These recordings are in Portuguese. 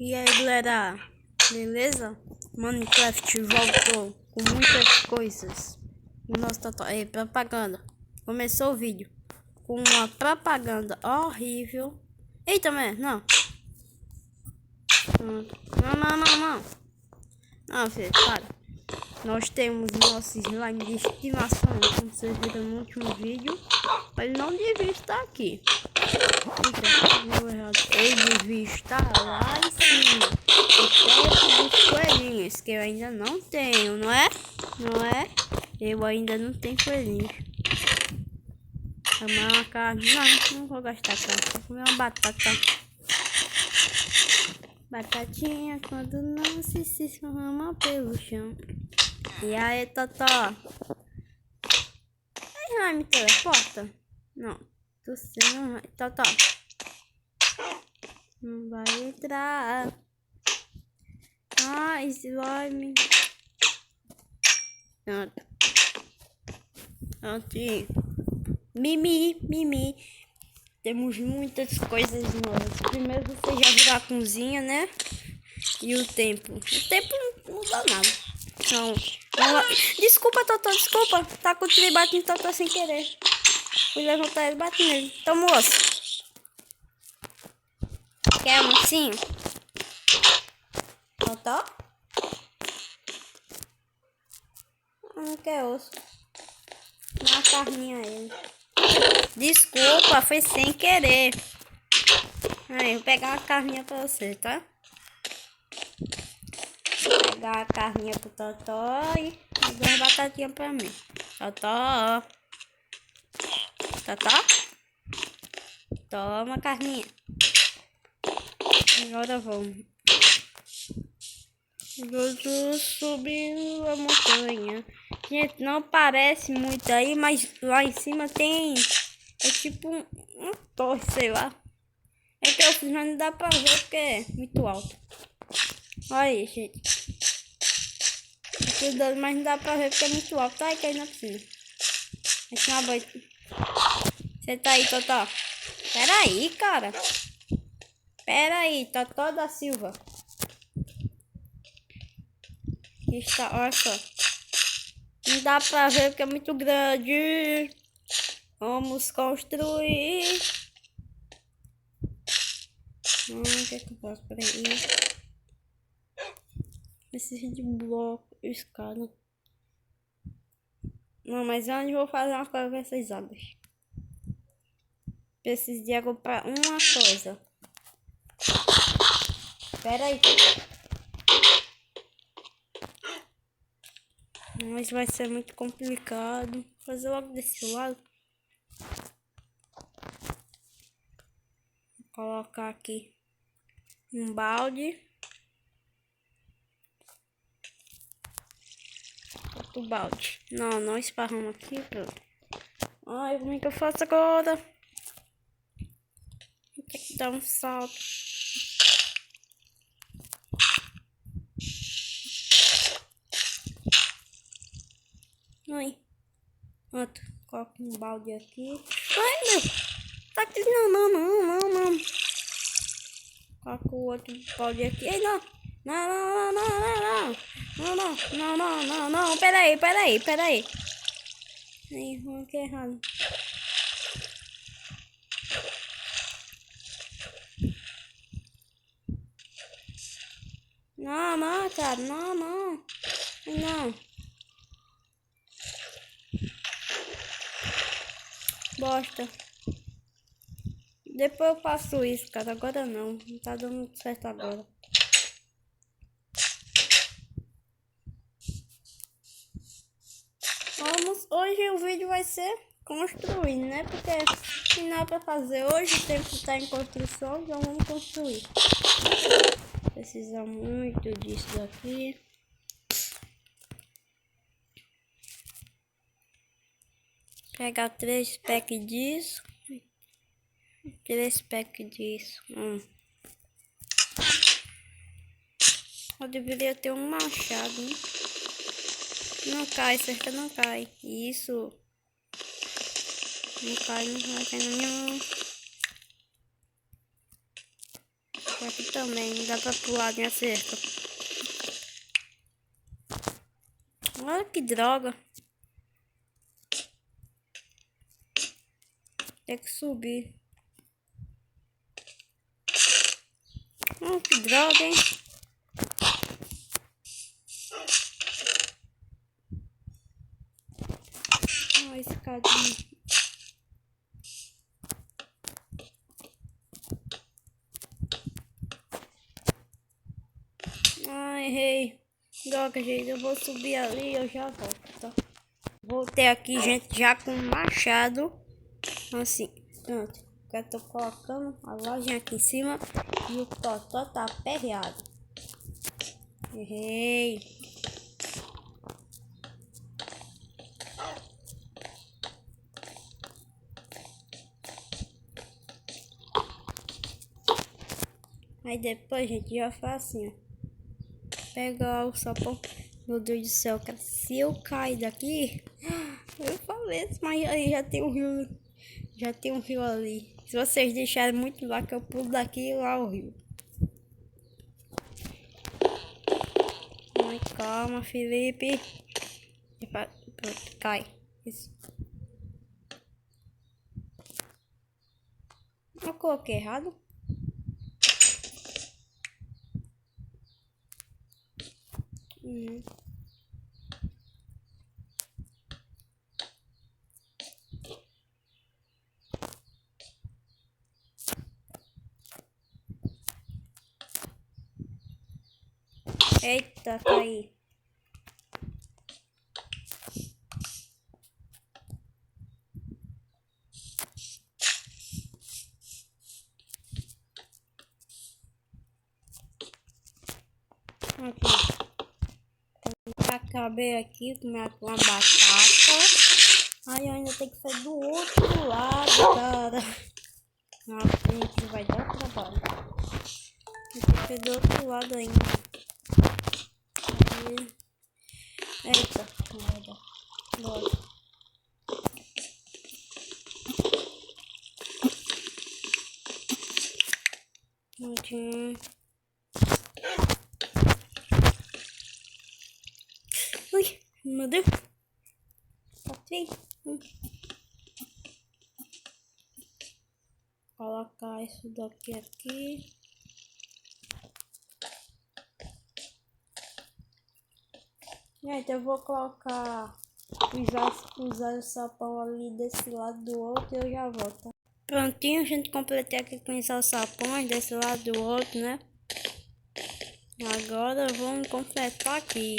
E aí galera, beleza? Minecraft voltou com muitas coisas. O nosso aí, propaganda. Começou o vídeo com uma propaganda horrível. Eita, não. Não. Não, filho, para. Nós temos nosso slime de estimação, como vocês viram no último vídeo. Ele não devia estar aqui. Ele devia estar lá em cima. O dos coelhinhos, que eu ainda não tenho, não é? Não é? Eu ainda não tenho coelhinhos. Tomar uma carne. Não vou gastar carne. Vou comer uma batata. Batatinha quando não se esparrama pelo chão. E aí, Totó? Aí vai me teleporta? Não. Você não vai. Totó. Não vai entrar. Ah, slime. Pronto. Pronto. Mimi. Temos muitas coisas novas. Primeiro você já viu a cozinha, né? E o tempo. O tempo não muda nada. Não. Desculpa, Totó, desculpa. Tá com o trem batendo Totó sem querer. Fui levantar ele e bati nele. Então, moço. Quer um sim? Totó? Não quer osso. Dá uma carninha a ele. Desculpa, foi sem querer. Aí, vou pegar uma carninha pra você, tá? Vou pegar a carninha pro Totó e duas batatinhas pra mim. Totó. Toma a carninha. Agora vamos. Gozo subiu a montanha. Gente, não parece muito aí, mas lá em cima tem... É tipo uma torre, sei lá. É que eu fiz, mas não dá pra ver porque é muito alto. Olha aí, gente. Mas não dá pra ver porque é muito alto. Ai, caiu na piscina. Vai tomar banho. Senta aí, Totó. Pera aí, cara. Pera aí, Totó da Silva. Está, olha só. Não dá pra ver porque é muito grande. Vamos construir. O que é que eu faço? Peraí. Preciso de bloco, escada. Não, mas onde eu vou fazer uma coisa com essas águas? Preciso de água pra uma coisa. Pera aí. Mas vai ser muito complicado. Vou fazer logo desse lado. Vou colocar aqui um balde. Outro balde. Não esparrama aqui, pronto. Ai, como é que eu faço agora? Vou ter que dar um salto. Ai. Pronto. Coloco um balde aqui. Ai, meu. Tá aqui. Não. Coloco o outro balde aqui. Ei, não. Não. Pera aí. Ai, vou aqui errado. Não, cara. Não. Bosta. Depois eu faço isso, cara. Agora não. Não tá dando certo agora. Hoje o vídeo vai ser construindo, né? Porque se não é pra fazer hoje, o tempo tá em construção, então vamos construir. Precisa muito disso daqui. Pegar 3 packs disso. 3 packs disso. Eu deveria ter um machado, né? Não cai, cerca não cai. Isso. Não vai cair na minha mão. Aqui também dá pra pular minha cerca. Olha que droga. Tem que subir. Que droga, hein? Escadinha. Errei. Droga, gente. Eu vou subir ali e eu já volto, tá? Voltei aqui, gente, já com o machado. Assim, pronto. Eu tô colocando a lojinha aqui em cima e o totó tá aperreado. Errei. Aí depois, gente, já faz assim, ó. Pegar o sapão. Meu Deus do céu, cara. Se eu cair daqui, eu falei, mas aí já tem um rio. Já tem um rio ali. Se vocês deixarem muito lá, que eu pulo daqui e lá o rio. Ai, calma, Felipe. Pronto, cai. Isso. Eu coloquei errado? Eita, caí. Aqui. Acabei aqui com uma batata. Aí eu ainda tenho que fazer do outro lado, cara. Na frente vai dar trabalho. Tem que fazer do outro lado ainda. Aí. Eita, merda. Bora. Prontinho. Ui, meu Deus. Passei. Colocar isso daqui aqui. Gente, eu vou colocar, usar o sapão ali desse lado do outro e eu já volto. Prontinho, gente, completei aqui com os sapões desse lado do outro, né? Agora vamos completar aqui.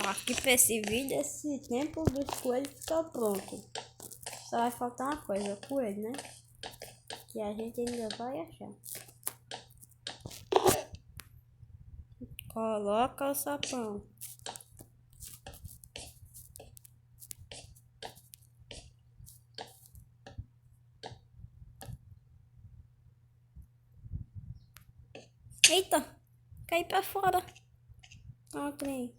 Aqui para esse vídeo, esse tempo dos coelhos fica pronto. Só vai faltar uma coisa, o coelho, né? Que a gente ainda vai achar. Coloca o sapão. Eita, caí pra fora. Ok.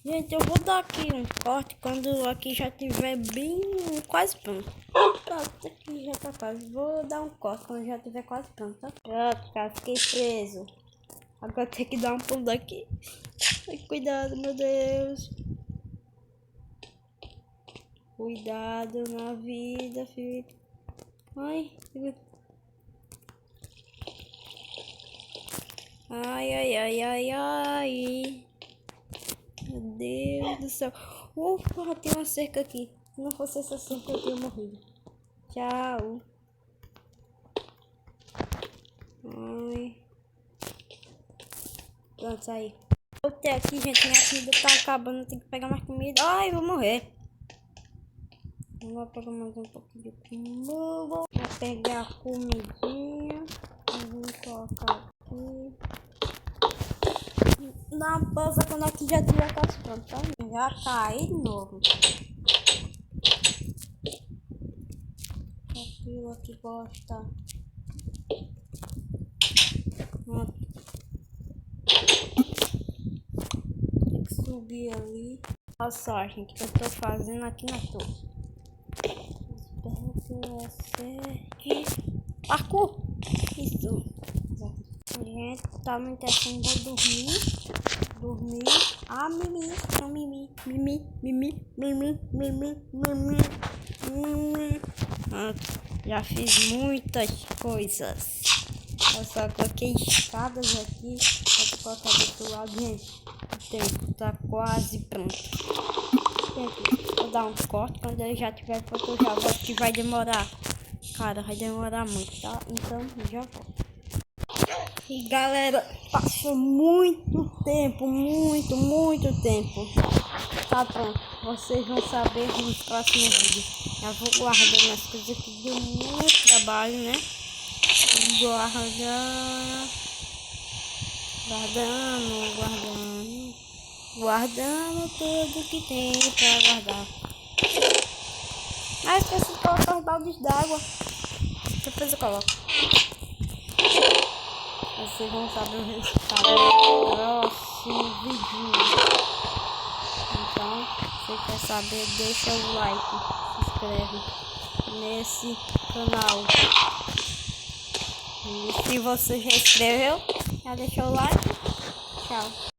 Gente, eu vou dar aqui um corte quando aqui já tiver bem quase pronto. Pronto, aqui já tá quase. Vou dar um corte quando já tiver quase pronto, tá? Pronto, cara, fiquei preso. Agora tem que dar um pulo daqui. Ai, cuidado, meu Deus. Cuidado na vida, filho. Ai, ai. Meu Deus do céu. Ufa, tem uma cerca aqui. Se não fosse essa cerca, eu tinha morrido. Tchau. Ai. Pronto, saí. Voltei aqui, gente. Minha comida tá acabando. Tem que pegar mais comida. Ai, vou morrer. Vou pegar mais um pouquinho de comida. Vou pegar a comidinha. Vou colocar aqui. Dá uma pausa quando aqui já tiver quase pronto, tá? Já caí de novo. Aquilo que gosta. Tem que subir ali. Olha só, gente, que eu tô fazendo aqui na torre. Espero que eu acerte. Parkour! Isso. tá no intestino, vou dormir. Ah, mimi. Pronto, já fiz muitas coisas. Eu só coloquei escadas aqui. Vou colocar do outro lado, gente. O tempo tá quase pronto. Gente, vou dar um corte. Quando ele já tiver pronto, eu já volto, que vai demorar. Cara, vai demorar muito, tá? Então, já volto. E galera, passou muito tempo, muito tempo. Tá pronto, vocês vão saber nos próximos vídeos. Já vou guardando as coisas que deu muito trabalho, né? Guardando tudo que tem pra guardar. Ah, esqueci de colocar os baldes d'água. Depois eu coloco. Vocês vão saber o resultado no próximo vídeo. Então, se você quer saber, deixa o like, se inscreve nesse canal. E se você já inscreveu, já deixou o like. Tchau.